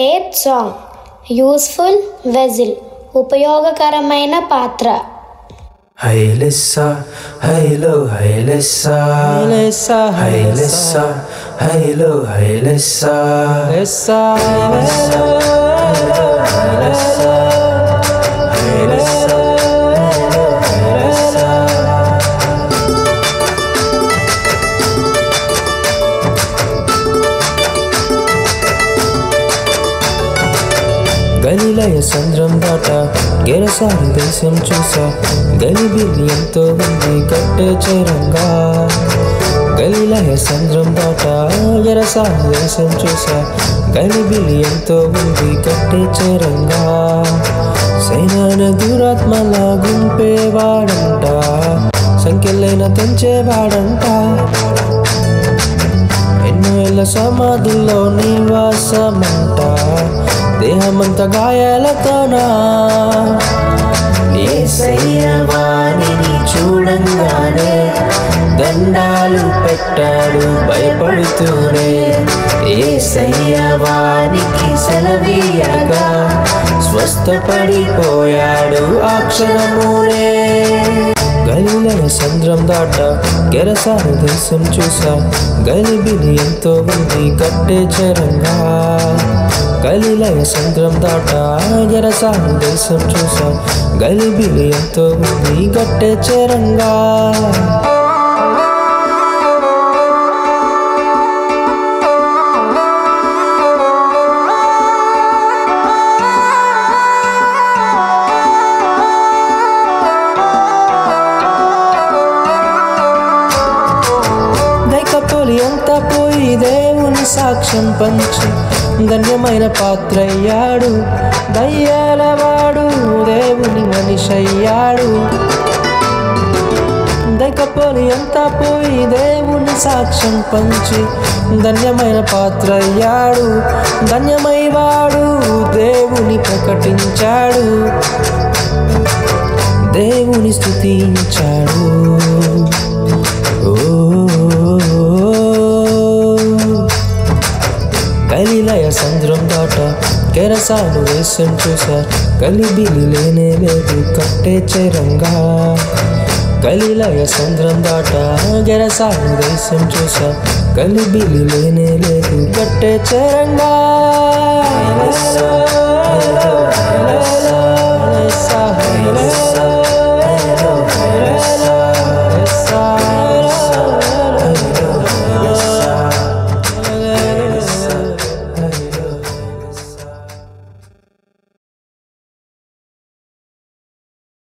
Eighth song useful వెజిల్ ఉపయోగకరమైన పాత్ర. హైలెస్సా హైలో హైలెస్సా హైలెస్సా హైలెస్సా హైలో హైలెస్సా హైలెస్సా హైలెస్సా హైలెస్సా హైలెస్సా గలిలయ సంద్రం దాట గెరసాని దేశం చూసా గలిబిలి ఎంతో ఉంది కట్టే చేరంగా. గలిలయ సంద్రం దాట గెరసాని దేశం చూసా గలిబిలి ఎంతో ఉంది కట్టే చేరంగా. సైనాన దురాత్మల గుంపేవాడంట, సంఖ్యలైన తెంచేవాడంట, ఎన్నో ఏళ్ళ సమాధుల్లో నివాసమంట, దేహమంతా గాయాలతోనా. యేసయ్య వానిని చూడంగానే దండాలు పెట్టాడు భయపడుతూనే. యేసయ్య వానికి సెలవీయగా స్వస్థపడిపోయాడు ఆ క్షణమునే. గలిలయ సంద్రం దాట గెరసాని దేశం చూసా గలిబిలి ఎంతో ఉంది కట్టే చరంగా. గలిలయ సంద్రం దాట గెరసాని దేశం చూసా గలిబిలి ఎంతో ఉంది కట్టే చరంగా. అంతా పోయి దేవుని సాక్ష్యం పంచి ధన్యమైన పాత్రయ్యాడు. దయ్యాలవాడు దేవుని మనిషయ్యాడు. దైకపోలి అంతా పోయి దేవుని సాక్ష్యం పంచి ధన్యమైన పాత్రయ్యాడు. ధన్యమై వాడు దేవుని ప్రకటించాడు, దేవుని స్తుతించాడు. గలిలయ సంద్రం దాట గెరసాను దేశం చూసా గలిబిలి లేనే లేదు కట్టే చరంగా. గలిలయ సంద్రం దాట గెరసాను దేశం చూసా గలిబిలి లేనే లేదు కట్టే చరంగా.